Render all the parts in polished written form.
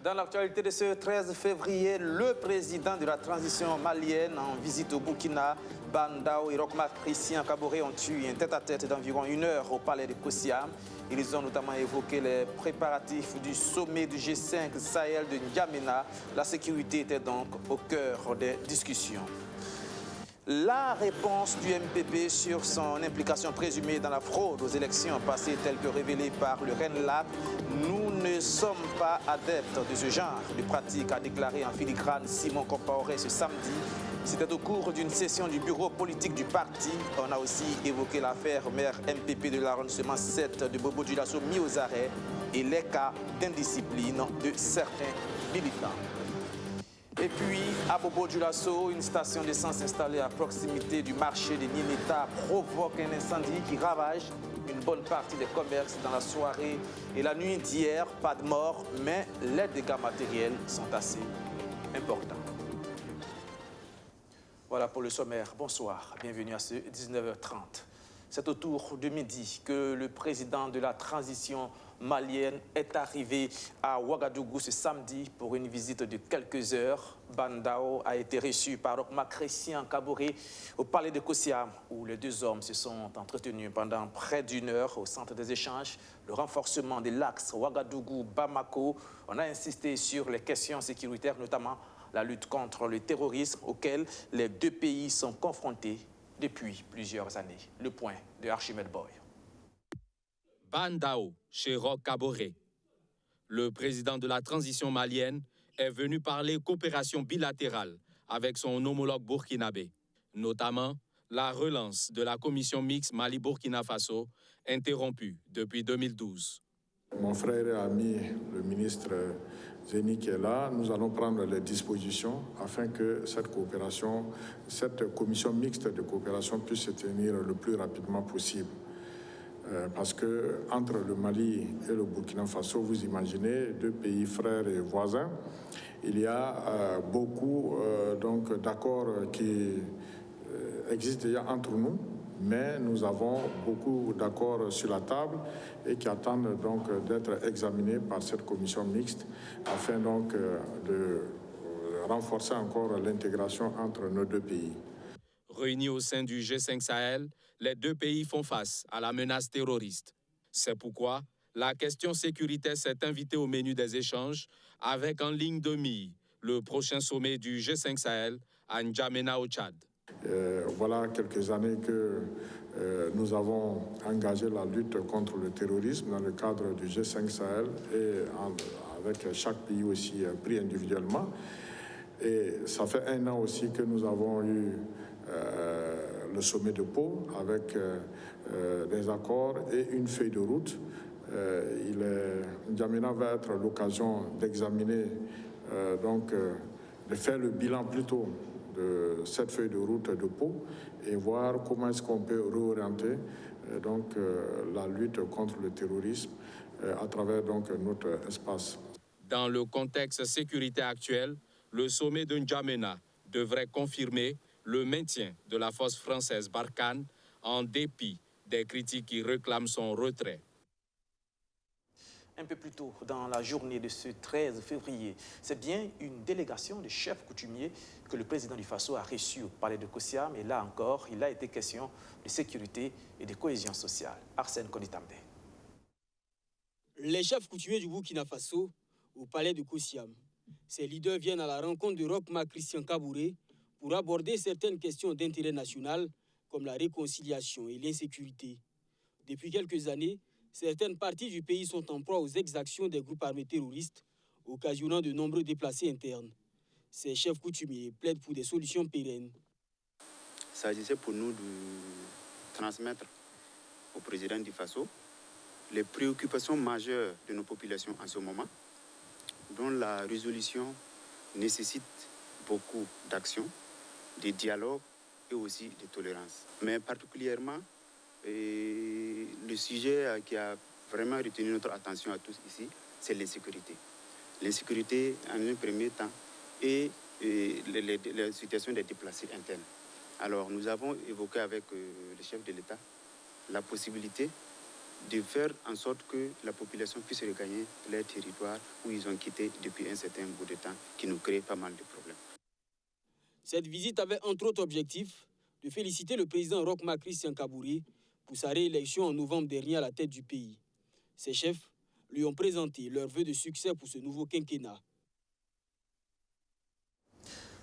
Dans l'actualité de ce 13 février, le président de la transition malienne en visite au Burkina, Bandao et Roch-Marc Christian Kaboré ont eu un tête-à-tête d'environ 1 heure au palais de Kosiam. Ils ont notamment évoqué les préparatifs du sommet du G5 Sahel de N'Djamena. La sécurité était donc au cœur des discussions. La réponse du MPP sur son implication présumée dans la fraude aux élections passées telle que révélée par le RENLAC, nous ne sommes pas adeptes de ce genre de pratique, a déclaré en filigrane Simon Compaoré ce samedi. C'était au cours d'une session du bureau politique du parti. On a aussi évoqué l'affaire maire MPP de l'arrondissement 7 de Bobo Dioulasso mis aux arrêts et les cas d'indiscipline de certains militants. Et puis, à Bobo Dioulasso, une station d'essence installée à proximité du marché de Niémeta provoque un incendie qui ravage une bonne partie des commerces dans la soirée et la nuit d'hier. Pas de mort, mais les dégâts matériels sont assez importants. Voilà pour le sommaire. Bonsoir, bienvenue à ce 19h30. C'est autour de midi que le président de la transition malienne est arrivé à Ouagadougou ce samedi pour une visite de quelques heures. Bandao a été reçu par Roch-Marc Christian Kaboré au palais de Kosiam, où les deux hommes se sont entretenus pendant près d'1 heure au centre des échanges. Le renforcement de l'axe Ouagadougou-Bamako. On a insisté sur les questions sécuritaires, notamment la lutte contre le terrorisme auquel les deux pays sont confrontés depuis plusieurs années. Le point de Archimède Boy. Bandao, chez Roch Kaboré. Le président de la transition malienne est venu parler coopération bilatérale avec son homologue burkinabé, notamment la relance de la commission mixte Mali-Burkina Faso, interrompue depuis 2012. Mon frère et ami, le ministre Zeni, qui est là, nous allons prendre les dispositions afin que cette commission mixte de coopération puisse se tenir le plus rapidement possible. Parce que entre le Mali et le Burkina Faso, vous imaginez, deux pays frères et voisins, il y a beaucoup d'accords qui existent déjà entre nous, mais nous avons beaucoup d'accords sur la table et qui attendent donc d'être examinés par cette commission mixte afin donc de renforcer encore l'intégration entre nos deux pays. Réunis au sein du G5 Sahel, les deux pays font face à la menace terroriste. C'est pourquoi la question sécuritaire s'est invitée au menu des échanges avec en ligne de mire le prochain sommet du G5 Sahel à N'Djamena au Tchad. Voilà quelques années que nous avons engagé la lutte contre le terrorisme dans le cadre du G5 Sahel et avec chaque pays aussi pris individuellement. Et ça fait 1 an aussi que nous avons eu le sommet de Pau avec des accords et une feuille de route. N'Djamena va être l'occasion d'examiner, de faire le bilan plutôt de cette feuille de route de Pau et voir comment est-ce qu'on peut réorienter la lutte contre le terrorisme à travers notre espace. Dans le contexte sécuritaire actuel, le sommet de N'Djamena devrait confirmer le maintien de la force française Barkhane en dépit des critiques qui réclament son retrait. Un peu plus tôt dans la journée de ce 13 février, c'est bien une délégation de chefs coutumiers que le président du Faso a reçu au palais de Kosiam. Et là encore, il a été question de sécurité et de cohésion sociale. Arsène Konitambe. Les chefs coutumiers du Burkina Faso au palais de Kosiam. Ces leaders viennent à la rencontre de Roch-Marc Christian Kaboré pour aborder certaines questions d'intérêt national comme la réconciliation et l'insécurité. Depuis quelques années, certaines parties du pays sont en proie aux exactions des groupes armés terroristes, occasionnant de nombreux déplacés internes. Ces chefs coutumiers plaident pour des solutions pérennes. Il s'agissait pour nous de transmettre au président du Faso les préoccupations majeures de nos populations en ce moment, dont la résolution nécessite beaucoup d'actions, de dialogue et aussi de tolérance. Mais particulièrement, le sujet qui a vraiment retenu notre attention à tous ici, c'est l'insécurité. L'insécurité en un premier temps et la situation des déplacés internes. Alors nous avons évoqué avec le chef de l'État la possibilité de faire en sorte que la population puisse regagner leur territoire où ils ont quitté depuis un certain bout de temps, qui nous crée pas mal de problèmes. Cette visite avait entre autres objectif de féliciter le président Roch Marc Christian Kabouré pour sa réélection en novembre dernier à la tête du pays. Ses chefs lui ont présenté leurs vœux de succès pour ce nouveau quinquennat.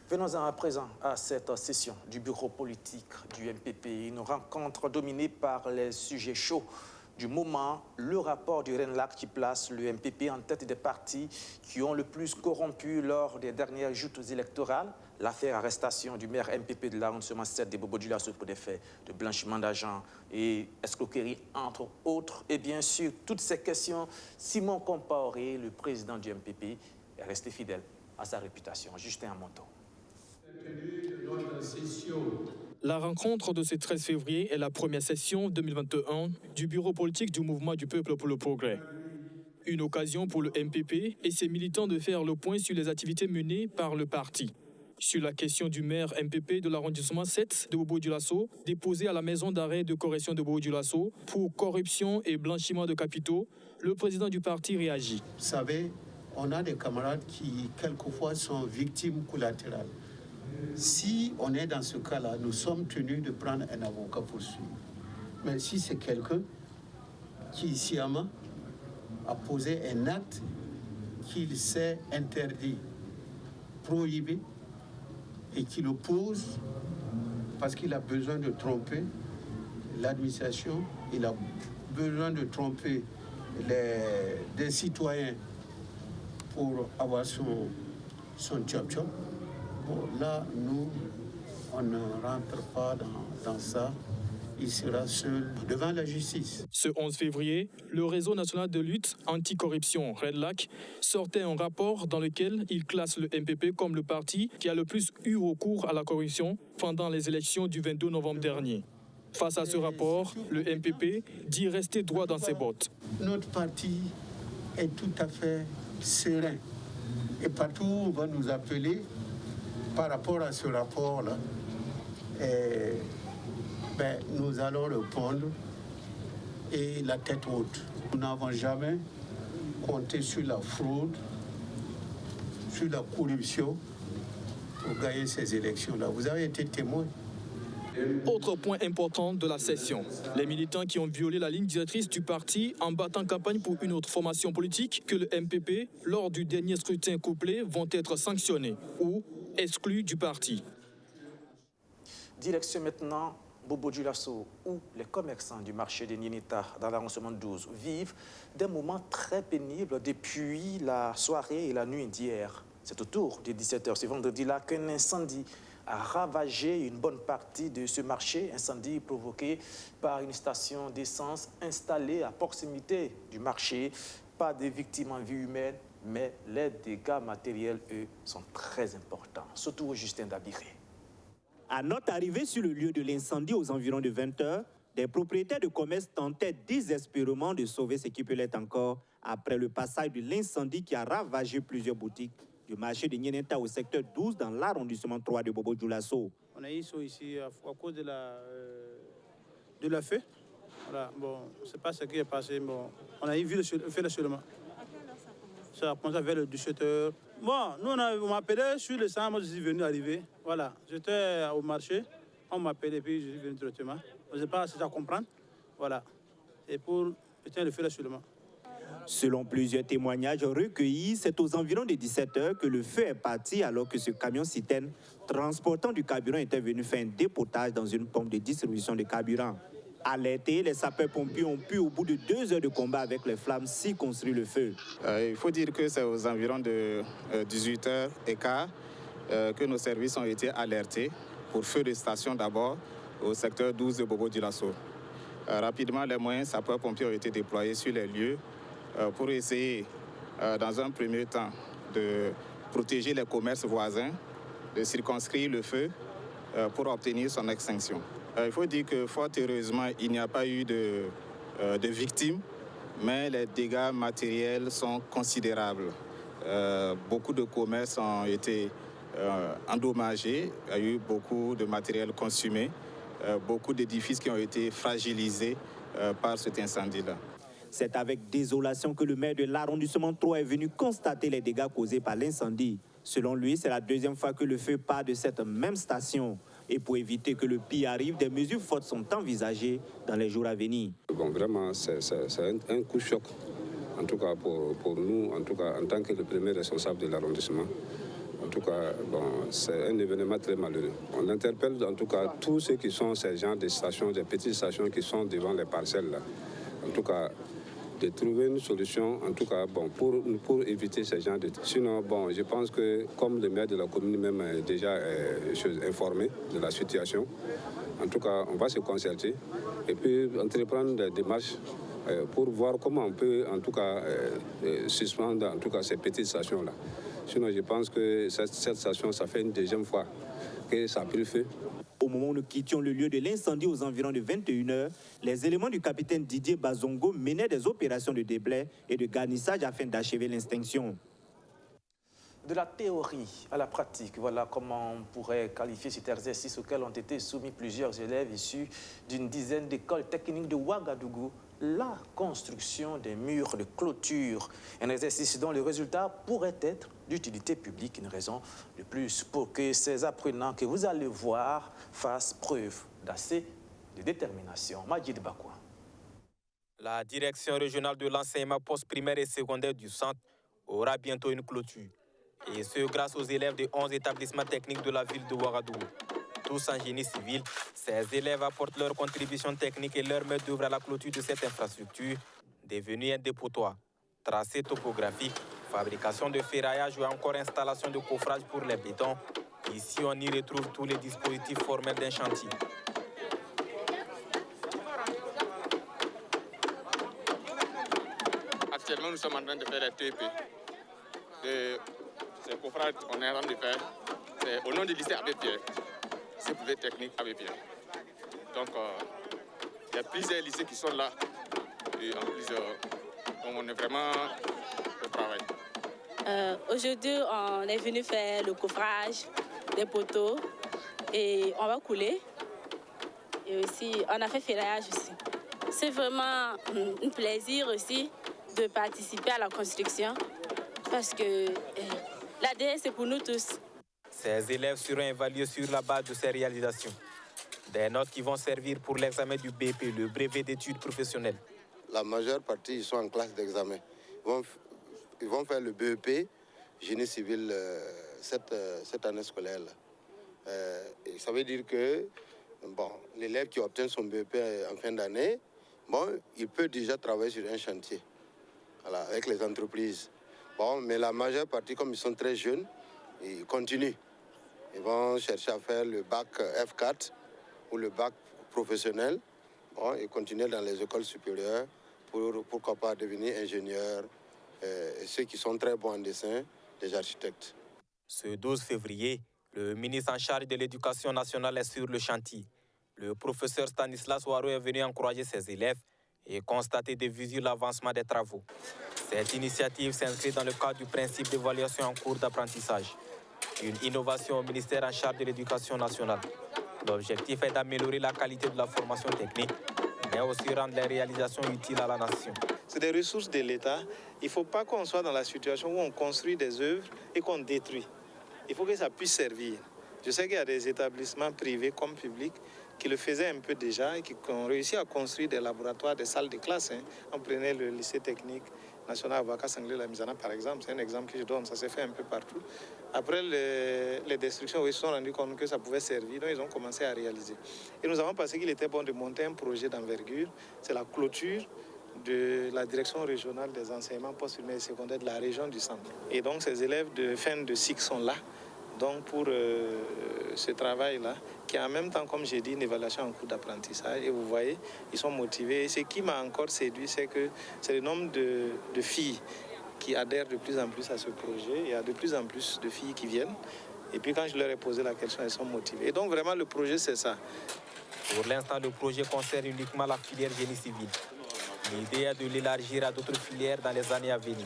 Venons-en à présent à cette session du bureau politique du MPP. Une rencontre dominée par les sujets chauds du moment, le rapport du RENLAC qui place le MPP en tête des partis qui ont le plus corrompu lors des dernières joutes électorales, l'affaire arrestation du maire MPP de l'arrondissement 7 de Bobo Dioulasso pour des faits de blanchiment d'argent et escroquerie, entre autres. Et bien sûr, toutes ces questions, Simon Compaoré, le président du MPP, est resté fidèle à sa réputation. Justin Amonto. La rencontre de ce 13 février est la première session 2021 du bureau politique du Mouvement du Peuple pour le Progrès. Une occasion pour le MPP et ses militants de faire le point sur les activités menées par le parti. Sur la question du maire MPP de l'arrondissement 7 de Bobo Dioulasso, déposé à la maison d'arrêt de correction de Bobo Dioulasso pour corruption et blanchiment de capitaux, le président du parti réagit. Vous savez, on a des camarades qui, quelquefois, sont victimes collatérales. Si on est dans ce cas-là, nous sommes tenus de prendre un avocat pour suivre. Mais si c'est quelqu'un qui, sciemment, a posé un acte qu'il s'est interdit, prohibé, et qui le pose parce qu'il a besoin de tromper l'administration, il a besoin de tromper des citoyens pour avoir son job. Bon, là, nous, on ne rentre pas dans ça. Il sera seul devant la justice. Ce 11 février, le réseau national de lutte anticorruption, RENLAC, sortait un rapport dans lequel il classe le MPP comme le parti qui a le plus eu recours à la corruption pendant les élections du 22 novembre dernier. Face à ce rapport, le MPP dit rester droit dans ses bottes. Notre parti est tout à fait serein. Et partout où on va nous appeler par rapport à ce rapport-là, nous allons répondre et la tête haute. Nous n'avons jamais compté sur la fraude, sur la corruption pour gagner ces élections-là. Vous avez été témoin. Autre point important de la session, les militants qui ont violé la ligne directrice du parti en battant campagne pour une autre formation politique que le MPP lors du dernier scrutin couplé vont être sanctionnés ou exclus du parti. Direction maintenant Bobo Dioulasso, où les commerçants du marché de Niénita dans l'arrondissement 12 vivent des moments très pénibles depuis la soirée et la nuit d'hier. C'est autour de 17h ce vendredi-là qu'un incendie a ravagé une bonne partie de ce marché, incendie provoqué par une station d'essence installée à proximité du marché. Pas de victimes en vie humaine, mais les dégâts matériels, eux, sont très importants. Surtout au Justin Dabiré. À notre arrivée sur le lieu de l'incendie aux environs de 20h, des propriétaires de commerce tentaient désespérément de sauver ce qui peut l'être encore après le passage de l'incendie qui a ravagé plusieurs boutiques du marché de Niénita au secteur 12 dans l'arrondissement 3 de Bobo Dioulasso. On a eu ça ici à cause de la feu. Voilà, bon, c'est pas ce qui est passé. Bon, on a eu vu le feu seulement. Ça a commencé vers le 17h. Bon, nous, on m'a appelé sur le sang, moi je suis venu arriver. Voilà, j'étais au marché, on m'a appelé et puis je suis venu directement. Je ne sais pas si ça comprendre. Voilà, et pour éteindre le feu seulement. Selon plusieurs témoignages recueillis, c'est aux environs de 17h que le feu est parti alors que ce camion-citerne transportant du carburant était venu faire un dépotage dans une pompe de distribution de carburant. Alertés, les sapeurs-pompiers ont pu, au bout de 2 heures de combat avec les flammes, circonscrire le feu. Il faut dire que c'est aux environs de 18h15 que nos services ont été alertés pour feu de station d'abord au secteur 12 de Bobo Dioulasso. Rapidement, les moyens sapeurs-pompiers ont été déployés sur les lieux pour essayer, dans un premier temps, de protéger les commerces voisins, de circonscrire le feu pour obtenir son extinction. Il faut dire que, fort heureusement, il n'y a pas eu de victimes, mais les dégâts matériels sont considérables. Beaucoup de commerces ont été endommagés, il y a eu beaucoup de matériel consumé, beaucoup d'édifices qui ont été fragilisés par cet incendie-là. C'est avec désolation que le maire de l'arrondissement 3 est venu constater les dégâts causés par l'incendie. Selon lui, c'est la deuxième fois que le feu part de cette même station. Et pour éviter que le pire arrive, des mesures fortes sont envisagées dans les jours à venir. Bon, vraiment, c'est un coup de choc, en tout cas pour nous, en tout cas en tant que le premier responsable de l'arrondissement. En tout cas, bon, c'est un événement très malheureux. On interpelle en tout cas tous ceux qui sont ces genres de stations, des petites stations qui sont devant les parcelles là. En tout cas, de trouver une solution, en tout cas, bon, pour éviter ce genre de... Sinon, bon, je pense que comme le maire de la commune même est déjà informé de la situation, en tout cas, on va se concerter et puis entreprendre des démarches pour voir comment on peut, en tout cas, suspendre, en tout cas, ces petites stations-là. Sinon, je pense que cette station, ça fait une deuxième fois que ça a pris feu. Au moment où nous quittions le lieu de l'incendie aux environs de 21h, les éléments du capitaine Didier Bazongo menaient des opérations de déblai et de garnissage afin d'achever l'extinction. De la théorie à la pratique, voilà comment on pourrait qualifier cet exercice auquel ont été soumis plusieurs élèves issus d'une dizaine d'écoles techniques de Ouagadougou. La construction des murs de clôture, un exercice dont le résultat pourrait être d'utilité publique, une raison de plus pour que ces apprenants que vous allez voir fassent preuve d'assez de détermination. Majid Bakwa. La direction régionale de l'enseignement post-primaire et secondaire du centre aura bientôt une clôture. Et ce, grâce aux élèves de 11 établissements techniques de la ville de Ouagadougou. Tous en génie civil, ces élèves apportent leur contribution technique et leur main d'œuvre à la clôture de cette infrastructure, devenue un dépotoir. Tracé topographique, fabrication de ferraillage ou encore installation de coffrage pour les bétons. Ici, on y retrouve tous les dispositifs formels d'un chantier. Actuellement, nous sommes en train de faire les TP. Ces coffrages qu'on est en train de faire, c'est au nom du lycée Abbé Pierre. C'est pour les techniques Abbé Pierre. Donc, il y a plusieurs lycées qui sont là. Et en plus, on est vraiment au travail. Aujourd'hui, on est venu faire le coffrage des poteaux et on va couler. Et aussi, on a fait ferraillage aussi. C'est vraiment un plaisir aussi de participer à la construction parce que l'ADN, c'est pour nous tous. Ces élèves seront évalués sur la base de ces réalisations. Des notes qui vont servir pour l'examen du BP, le brevet d'études professionnelles. La majeure partie, ils sont en classe d'examen. Ils vont faire le BEP, génie civil, cette année scolaire. Et ça veut dire que bon, l'élève qui obtient son BEP en fin d'année, bon, il peut déjà travailler sur un chantier, voilà, avec les entreprises. Bon, mais la majeure partie, comme ils sont très jeunes, ils continuent. Ils vont chercher à faire le bac F4 ou le bac professionnel, bon, et continuer dans les écoles supérieures pour pourquoi pas devenir ingénieur, et ceux qui sont très bons en dessin, des architectes. Ce 12 février, le ministre en charge de l'Éducation nationale est sur le chantier. Le professeur Stanislas Ouaro est venu encourager ses élèves et constater de visu l'avancement des travaux. Cette initiative s'inscrit dans le cadre du principe d'évaluation en cours d'apprentissage, une innovation au ministère en charge de l'Éducation nationale. L'objectif est d'améliorer la qualité de la formation technique, mais aussi rendre les réalisations utiles à la nation. C'est des ressources de l'État. Il ne faut pas qu'on soit dans la situation où on construit des œuvres et qu'on détruit. Il faut que ça puisse servir. Je sais qu'il y a des établissements privés comme publics qui le faisaient un peu déjà et qui ont réussi à construire des laboratoires, des salles de classe. On prenait le lycée technique national Aboubacar Sanglé Lamizana, par exemple. C'est un exemple que je donne, ça s'est fait un peu partout. Après les destructions, ils se sont rendus compte que ça pouvait servir, donc ils ont commencé à réaliser. Et nous avons pensé qu'il était bon de monter un projet d'envergure. C'est la clôture de la direction régionale des enseignements postprimaires et secondaires de la région du centre. Et donc ces élèves de fin de cycle sont là, donc pour ce travail-là, qui est en même temps, comme j'ai dit, une évaluation en cours d'apprentissage. Et vous voyez, ils sont motivés. Et ce qui m'a encore séduit, c'est que c'est le nombre de filles qui adhèrent de plus en plus à ce projet. Il y a de plus en plus de filles qui viennent. Et puis quand je leur ai posé la question, elles sont motivées. Et donc vraiment, le projet, c'est ça. Pour l'instant, le projet concerne uniquement la filière génie civil. L'idée est de l'élargir à d'autres filières dans les années à venir.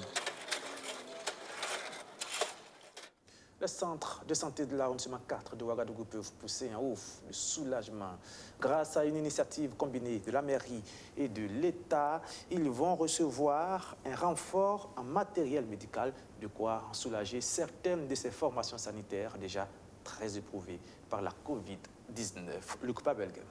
Les centres de santé de l'arrondissement 4 de Ouagadougou peuvent pousser un ouf de soulagement. Grâce à une initiative combinée de la mairie et de l'État, ils vont recevoir un renfort en matériel médical, de quoi soulager certaines de ces formations sanitaires déjà très éprouvées par la Covid-19. Luc Pabelgem.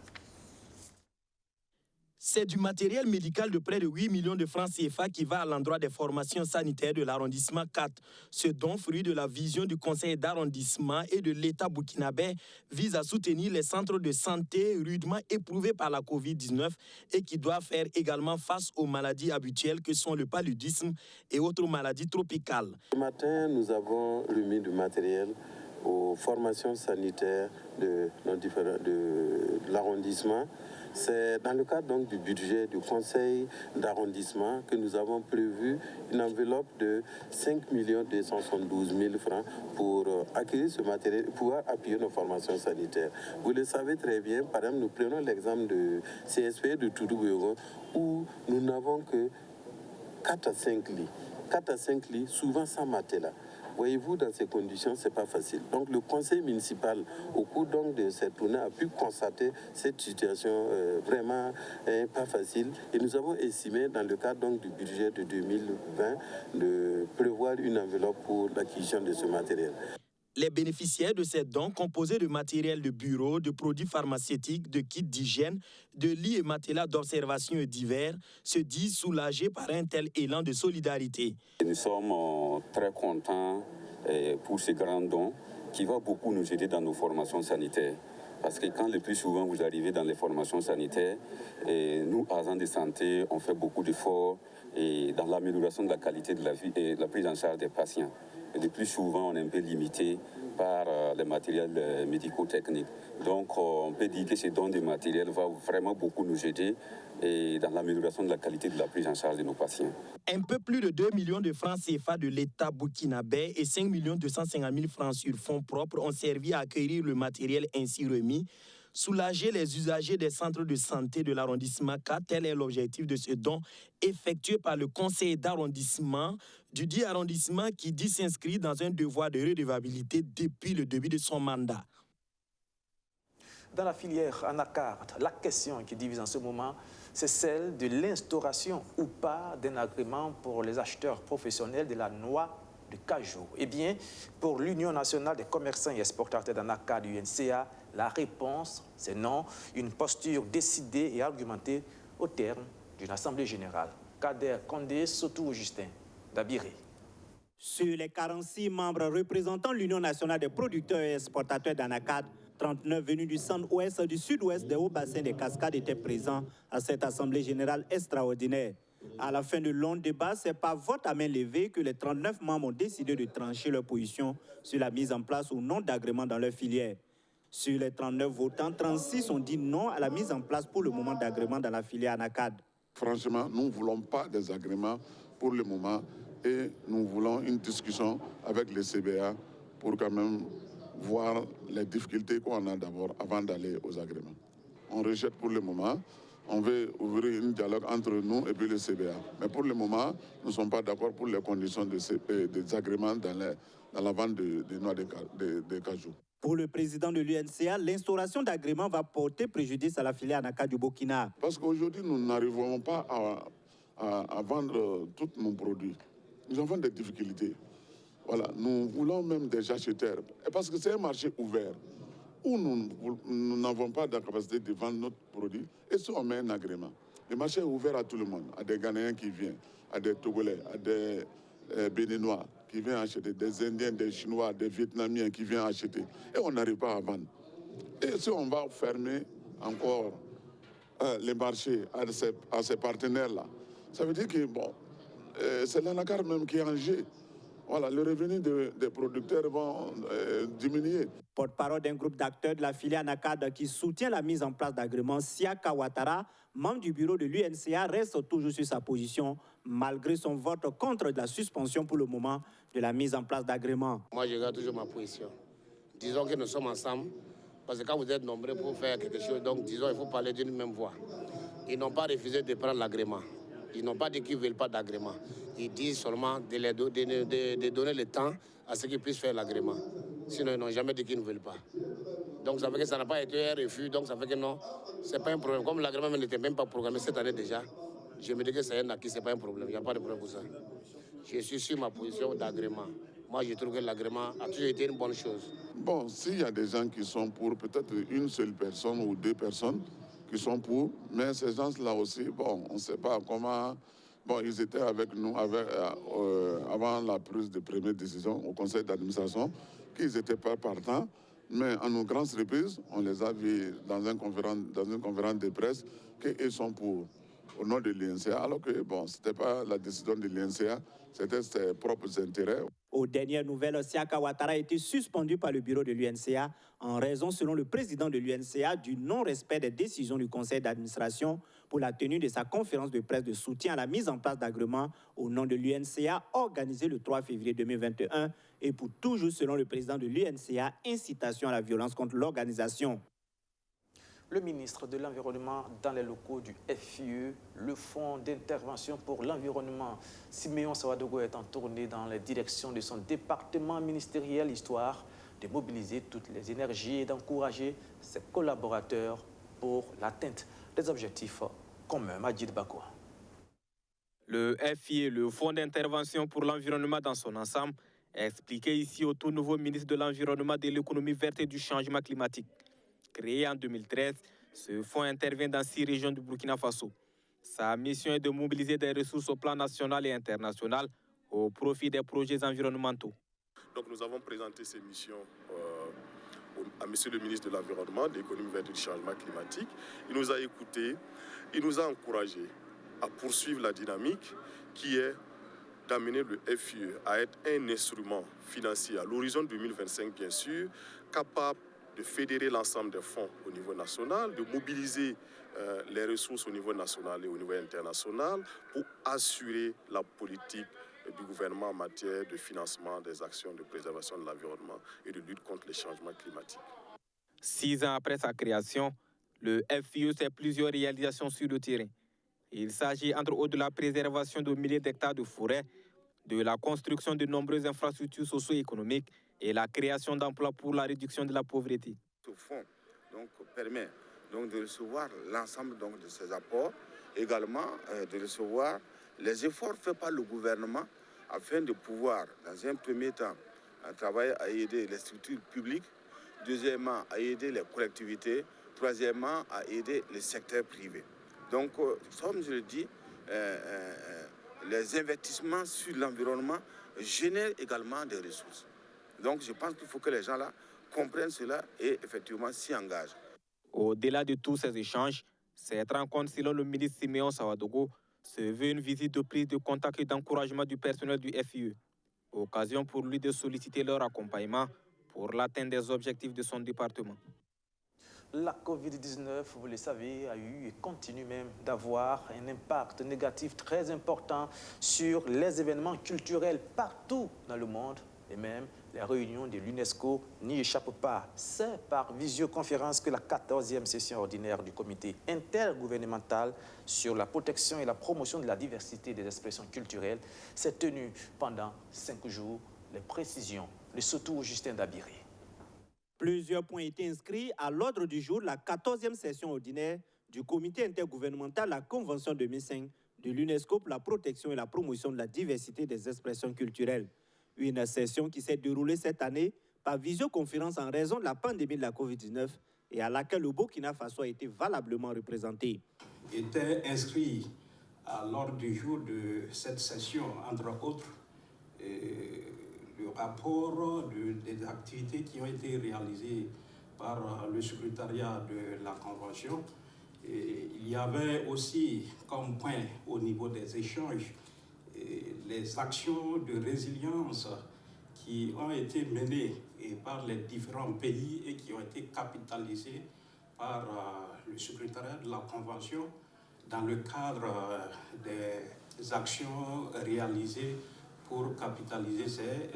C'est du matériel médical de près de 8 millions de francs CFA qui va à l'endroit des formations sanitaires de l'arrondissement 4. Ce don, fruit de la vision du conseil d'arrondissement et de l'État burkinabé, vise à soutenir les centres de santé rudement éprouvés par la Covid-19 et qui doivent faire également face aux maladies habituelles que sont le paludisme et autres maladies tropicales. Ce matin, nous avons remis du matériel aux formations sanitaires de l'arrondissement. C'est dans le cadre donc du budget du conseil d'arrondissement que nous avons prévu une enveloppe de 5 272 000 francs pour acquérir ce matériel et pouvoir appuyer nos formations sanitaires. Vous le savez très bien, par exemple, nous prenons l'exemple de CSP de Toudoubouyogon où nous n'avons que 4 à 5 lits. 4 à 5 lits, souvent sans matelas. Voyez-vous, dans ces conditions, ce n'est pas facile. Donc le conseil municipal, au cours donc de cette tournée, a pu constater cette situation vraiment pas facile. Et nous avons estimé, dans le cadre donc, du budget de 2020, de prévoir une enveloppe pour l'acquisition de ce matériel. Les bénéficiaires de ces dons, composés de matériel de bureau, de produits pharmaceutiques, de kits d'hygiène, de lits et matelas d'observation et divers, se disent soulagés par un tel élan de solidarité. Nous sommes très contents pour ces grands dons qui vont beaucoup nous aider dans nos formations sanitaires. Parce que quand le plus souvent vous arrivez dans les formations sanitaires, nous, agents de santé, on fait beaucoup d'efforts dans l'amélioration de la qualité de la vie et la prise en charge des patients. Et le plus souvent, on est un peu limité par les matériels médico-techniques. Donc, on peut dire que ces dons de matériel vont vraiment beaucoup nous aider dans l'amélioration de la qualité de la prise en charge de nos patients. Un peu plus de 2 millions de francs CFA de l'État burkinabé et 5 250 000 francs sur fonds propres ont servi à acquérir le matériel ainsi remis. Soulager les usagers des centres de santé de l'arrondissement 4, tel est l'objectif de ce don effectué par le conseil d'arrondissement du dit arrondissement qui dit s'inscrit dans un devoir de redevabilité depuis le début de son mandat. Dans la filière anacarde, la question qui divise en ce moment, c'est celle de l'instauration ou pas d'un agrément pour les acheteurs professionnels de la noix de cajou. Eh bien, pour l'Union nationale des commerçants et exportateurs d'anacarde UNCA, la réponse, c'est non. Une posture décidée et argumentée au terme d'une assemblée générale. Kader Kondé Sotou-Justin d'Abiré. Sur les 46 membres représentant l'Union nationale des producteurs et exportateurs d'anacarde, 39 venus du centre-ouest, du sud-ouest des hauts bassins des Cascades étaient présents à cette assemblée générale extraordinaire. À la fin de longs débats, c'est par vote à main levée que les 39 membres ont décidé de trancher leur position sur la mise en place ou non d'agrément dans leur filière. Sur les 39 votants, 36 ont dit non à la mise en place pour le moment d'agrément dans la filière anacarde. Franchement, nous ne voulons pas des agréments pour le moment et nous voulons une discussion avec les CBA pour quand même voir les difficultés qu'on a d'abord avant d'aller aux agréments. On rejette pour le moment. On veut ouvrir un dialogue entre nous et puis le CBA. Mais pour le moment, nous ne sommes pas d'accord pour les conditions des agréments dans la vente des noix de cajou. Pour le président de l'UNCA, l'instauration d'agréments va porter préjudice à la filière anacarde du Burkina. Parce qu'aujourd'hui, nous n'arrivons pas à vendre tous nos produits. Nous avons des difficultés. Voilà, nous voulons même des acheteurs. Et parce que c'est un marché ouvert où nous n'avons pas de capacité de vendre notre produit. Et si on met un agrément, le marché est ouvert à tout le monde, à des Ghanéens qui viennent, à des Togolais, à des Béninois qui viennent acheter, des Indiens, des Chinois, des Vietnamiens qui viennent acheter. Et on n'arrive pas à vendre. Et si on va fermer encore les marchés à ces partenaires-là, ça veut dire que bon, c'est l'anacarde même qui est en jeu. Voilà, le revenu des producteurs vont diminuer. Porte-parole d'un groupe d'acteurs de la filière anacarde qui soutient la mise en place d'agréments, Siaka Ouattara, membre du bureau de l'UNCA, reste toujours sur sa position, malgré son vote contre la suspension pour le moment de la mise en place d'agréments. Moi, je garde toujours ma position. Disons que nous sommes ensemble, parce que quand vous êtes nombreux pour faire quelque chose, donc disons il faut parler d'une même voix. Ils n'ont pas refusé de prendre l'agrément. Ils n'ont pas dit qu'ils ne veulent pas d'agrément. Ils disent seulement de donner le temps à ce qu'ils puissent faire l'agrément. Sinon, ils n'ont jamais dit qu'ils ne veulent pas. Donc ça fait que ça n'a pas été un refus, donc ça fait que non, ce n'est pas un problème. Comme l'agrément n'était même pas programmé cette année déjà, je me dis que c'est un acquis, ce n'est pas un problème, il n'y a pas de problème pour ça. Je suis sur ma position d'agrément. Moi, je trouve que l'agrément a toujours été une bonne chose. Bon, s'il y a des gens qui sont pour, peut-être une seule personne ou deux personnes qui sont pour, mais ces gens-là aussi, bon, on ne sait pas comment... Bon, ils étaient avec nous avant la prise de première décision au conseil d'administration, qu'ils n'étaient pas partants, mais à nos grandes surprises, on les a vus dans une conférence de presse qu'ils sont pour, au nom de l'INCA, alors que, bon, ce n'était pas la décision de l'INCA, c'était ses propres intérêts. Aux dernières nouvelles, Siaka Ouattara a été suspendu par le bureau de l'UNCA en raison, selon le président de l'UNCA, du non-respect des décisions du conseil d'administration pour la tenue de sa conférence de presse de soutien à la mise en place d'agréments au nom de l'UNCA organisée le 3 février 2021 et pour toujours, selon le président de l'UNCA, incitation à la violence contre l'organisation. Le ministre de l'Environnement dans les locaux du FIE, le Fonds d'intervention pour l'environnement. Siméon Sawadogo est en tournée dans les directions de son département ministériel, histoire de mobiliser toutes les énergies et d'encourager ses collaborateurs pour l'atteinte des objectifs communs. Majid Bakoua. Le FIE, le Fonds d'intervention pour l'environnement dans son ensemble, est expliqué ici au tout nouveau ministre de l'Environnement, de l'économie verte et du changement climatique. Créé en 2013, ce fonds intervient dans 6 régions du Burkina Faso. Sa mission est de mobiliser des ressources au plan national et international au profit des projets environnementaux. Donc nous avons présenté ces missions à Monsieur le ministre de l'Environnement, de l'économie verte et du changement climatique. Il nous a écoutés, il nous a encouragés à poursuivre la dynamique qui est d'amener le FIE à être un instrument financier à l'horizon 2025, bien sûr, capable de fédérer l'ensemble des fonds au niveau national, de mobiliser les ressources au niveau national et au niveau international pour assurer la politique du gouvernement en matière de financement des actions de préservation de l'environnement et de lutte contre les changements climatiques. 6 ans après sa création, le FIE fait plusieurs réalisations sur le terrain. Il s'agit entre autres de la préservation de milliers d'hectares de forêts, de la construction de nombreuses infrastructures socio-économiques et la création d'emplois pour la réduction de la pauvreté. Ce fonds permet de recevoir l'ensemble de ces apports, également de recevoir les efforts faits par le gouvernement afin de pouvoir, dans un premier temps, travailler à aider les structures publiques, deuxièmement, à aider les collectivités, troisièmement, à aider les secteurs privés. Donc, comme je le dis, les investissements sur l'environnement génèrent également des ressources. Donc je pense qu'il faut que les gens là comprennent cela et effectivement s'y engagent. Au-delà de tous ces échanges, cette rencontre, selon le ministre Siméon Sawadogo, se veut une visite de prise de contact et d'encouragement du personnel du FIE. Occasion pour lui de solliciter leur accompagnement pour l'atteinte des objectifs de son département. La Covid-19, vous le savez, a eu et continue même d'avoir un impact négatif très important sur les événements culturels partout dans le monde. Et même les réunions de l'UNESCO n'y échappent pas. C'est par visioconférence que la 14e session ordinaire du comité intergouvernemental sur la protection et la promotion de la diversité des expressions culturelles s'est tenue pendant 5 jours. Les précisions, le Sotou Justin Dabiré. Plusieurs points étaient inscrits à l'ordre du jour de la 14e session ordinaire du comité intergouvernemental, la Convention 2005 de l'UNESCO pour la protection et la promotion de la diversité des expressions culturelles. Une session qui s'est déroulée cette année par visioconférence en raison de la pandémie de la COVID-19 et à laquelle le Burkina Faso a été valablement représenté. Était inscrit à l'ordre du jour de cette session, entre autres, le rapport des activités qui ont été réalisées par le secrétariat de la Convention. Et il y avait aussi comme point au niveau des échanges les actions de résilience qui ont été menées par les différents pays et qui ont été capitalisées par le secrétariat de la Convention dans le cadre des actions réalisées pour capitaliser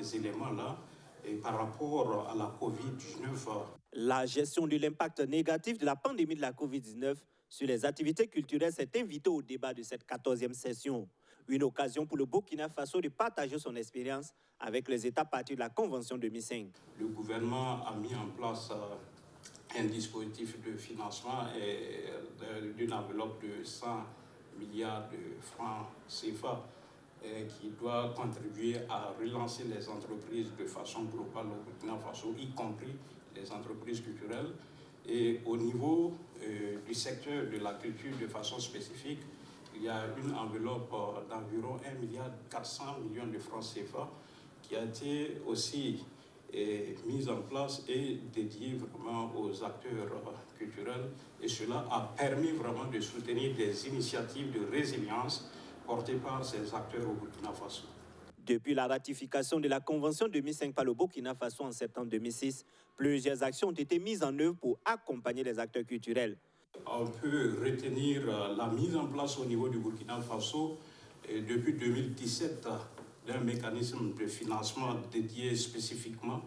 ces éléments-là et par rapport à la COVID-19. La gestion de l'impact négatif de la pandémie de la COVID-19 sur les activités culturelles s'est invitée au débat de cette 14e session. Une occasion pour le Burkina Faso de partager son expérience avec les États partis de la Convention 2005. Le gouvernement a mis en place un dispositif de financement d'une enveloppe de 100 milliards de francs CFA qui doit contribuer à relancer les entreprises de façon globale au Burkina Faso, y compris les entreprises culturelles. Et au niveau du secteur de la culture de façon spécifique, il y a une enveloppe d'environ 1,4 milliard de francs CFA qui a été aussi mise en place et dédiée vraiment aux acteurs culturels. Et cela a permis vraiment de soutenir des initiatives de résilience portées par ces acteurs au Burkina Faso. Depuis la ratification de la Convention 2005 par le Burkina Faso en septembre 2006, plusieurs actions ont été mises en œuvre pour accompagner les acteurs culturels. On peut retenir la mise en place au niveau du Burkina Faso depuis 2017 d'un mécanisme de financement dédié spécifiquement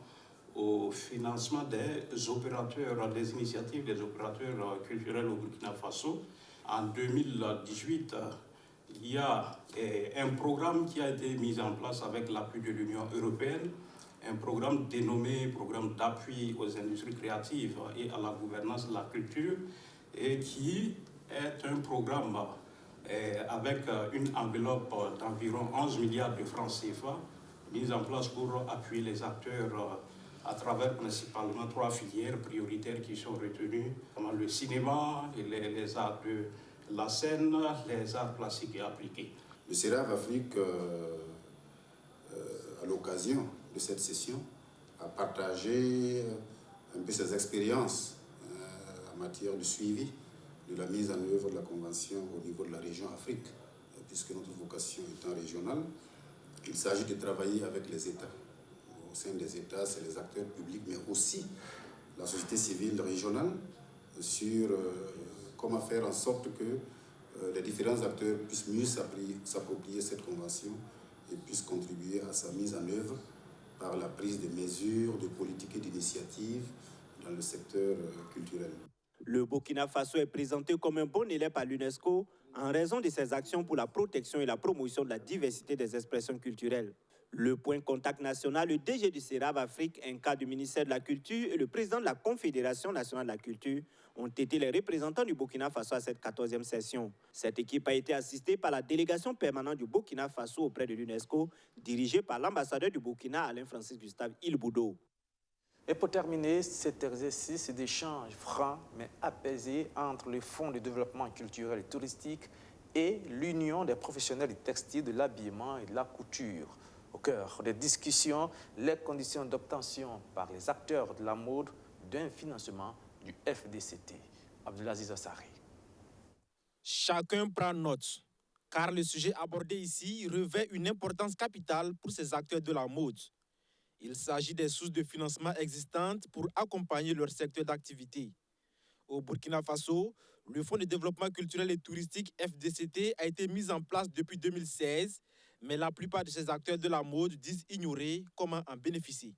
au financement des opérateurs, des initiatives des opérateurs culturels au Burkina Faso. En 2018, il y a un programme qui a été mis en place avec l'appui de l'Union européenne, un programme dénommé Programme d'appui aux industries créatives et à la gouvernance de la culture, et qui est un programme avec une enveloppe d'environ 11 milliards de francs CFA, mise en place pour appuyer les acteurs à travers principalement 3 filières prioritaires qui sont retenues, comme le cinéma, les arts de la scène, les arts classiques et appliqués. Le CERAV Afrique, à l'occasion de cette session, a partagé un peu ses expériences en matière de suivi de la mise en œuvre de la Convention au niveau de la région Afrique, puisque notre vocation étant régionale, il s'agit de travailler avec les États. Au sein des États, c'est les acteurs publics, mais aussi la société civile régionale sur comment faire en sorte que les différents acteurs puissent mieux s'approprier cette convention et puissent contribuer à sa mise en œuvre par la prise de mesures, de politiques et d'initiatives dans le secteur culturel. Le Burkina Faso est présenté comme un bon élève à l'UNESCO en raison de ses actions pour la protection et la promotion de la diversité des expressions culturelles. Le point contact national, le DG du CERAV Afrique, un cadre du ministère de la Culture et le président de la Confédération nationale de la culture ont été les représentants du Burkina Faso à cette 14e session. Cette équipe a été assistée par la délégation permanente du Burkina Faso auprès de l'UNESCO, dirigée par l'ambassadeur du Burkina, Alain-Francis Gustave Ilboudo. Et pour terminer, cet exercice d'échange franc mais apaisé entre le Fonds de développement culturel et touristique et l'Union des professionnels du textile, de l'habillement et de la couture. Au cœur des discussions, les conditions d'obtention par les acteurs de la mode d'un financement du FDCT. Abdelaziz Assari. Chacun prend note, car le sujet abordé ici revêt une importance capitale pour ces acteurs de la mode. Il s'agit des sources de financement existantes pour accompagner leur secteur d'activité. Au Burkina Faso, le Fonds de développement culturel et touristique FDCT a été mis en place depuis 2016, mais la plupart de ces acteurs de la mode disent ignorer comment en bénéficier.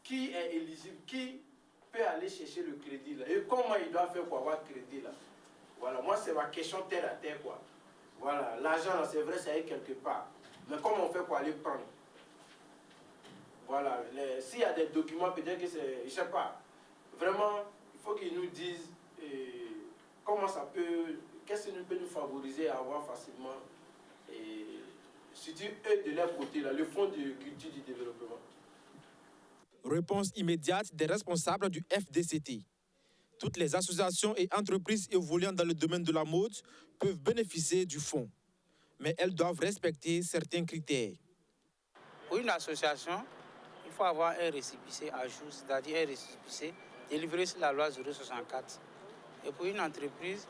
Qui est éligible? Qui peut aller chercher le crédit là? Et comment il doit faire pour avoir le crédit là? Voilà, moi c'est ma question terre à terre quoi. Voilà, l'argent c'est vrai, ça est quelque part. Mais comment on fait pour aller prendre? Voilà, s'il y a des documents, peut-être que c'est, je sais pas. Vraiment, il faut qu'ils nous disent comment ça peut, qu'est-ce qui peut nous favoriser à avoir facilement, surtout eux de leur côté, là, le Fonds de culture du développement. Réponse immédiate des responsables du FDCT. Toutes les associations et entreprises évoluant dans le domaine de la mode peuvent bénéficier du fonds, mais elles doivent respecter certains critères. Pour une association, il faut avoir un récépissé à jour, c'est-à-dire un récépissé délivré sur la loi 064. Et pour une entreprise,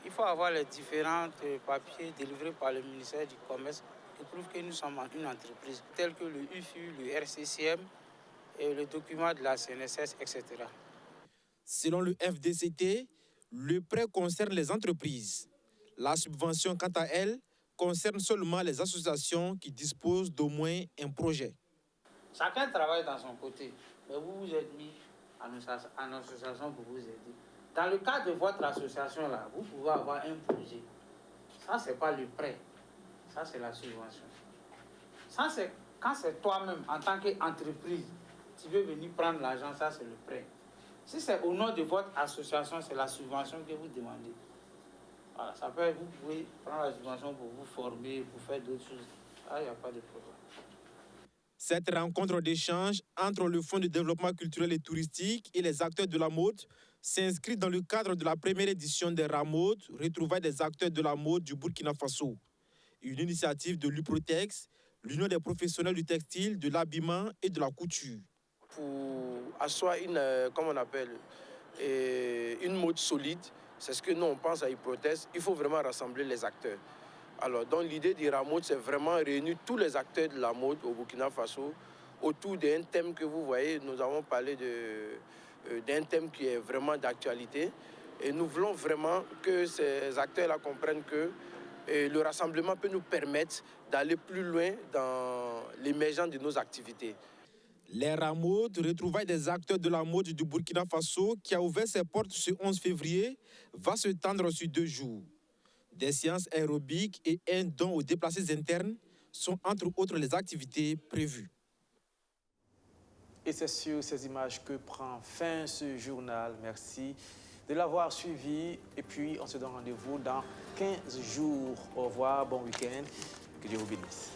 il faut avoir les différents papiers délivrés par le ministère du Commerce qui prouvent que nous sommes une entreprise, tels que le UFU, le RCCM, et le document de la CNSS, etc. Selon le FDCT, le prêt concerne les entreprises. La subvention, quant à elle, concerne seulement les associations qui disposent d'au moins un projet. Chacun travaille dans son côté, mais vous vous êtes mis en association pour vous aider. Dans le cadre de votre association, là, vous pouvez avoir un projet. Ça, ce n'est pas le prêt. Ça, c'est la subvention. Ça, c'est quand c'est toi-même, en tant qu'entreprise, tu veux venir prendre l'argent, ça, c'est le prêt. Si c'est au nom de votre association, c'est la subvention que vous demandez. Voilà, ça peut, vous pouvez prendre la subvention pour vous former, pour faire d'autres choses. Là, il n'y a pas de problème. Cette rencontre d'échange entre le Fonds de développement culturel et touristique et les acteurs de la mode s'inscrit dans le cadre de la première édition des RAMOD, retrouvailles des acteurs de la mode du Burkina Faso. Une initiative de l'UPROTEX, l'Union des professionnels du textile, de l'habillement et de la couture. Pour asseoir une mode solide, c'est ce que nous on pense à Hyprotest, il faut vraiment rassembler les acteurs. Alors, donc l'idée du RAMOD, c'est vraiment réunir tous les acteurs de la mode au Burkina Faso autour d'un thème que vous voyez. Nous avons parlé d'un thème qui est vraiment d'actualité. Et nous voulons vraiment que ces acteurs-là comprennent que le rassemblement peut nous permettre d'aller plus loin dans l'émergence de nos activités. Les RAMOD, retrouvailles des acteurs de la mode du Burkina Faso, qui a ouvert ses portes ce 11 février, va se tendre sur 2 jours. Des séances aérobiques et un don aux déplacés internes sont entre autres les activités prévues. Et c'est sur ces images que prend fin ce journal. Merci de l'avoir suivi. Et puis, on se donne rendez-vous dans 15 jours. Au revoir, bon week-end. Que Dieu vous bénisse.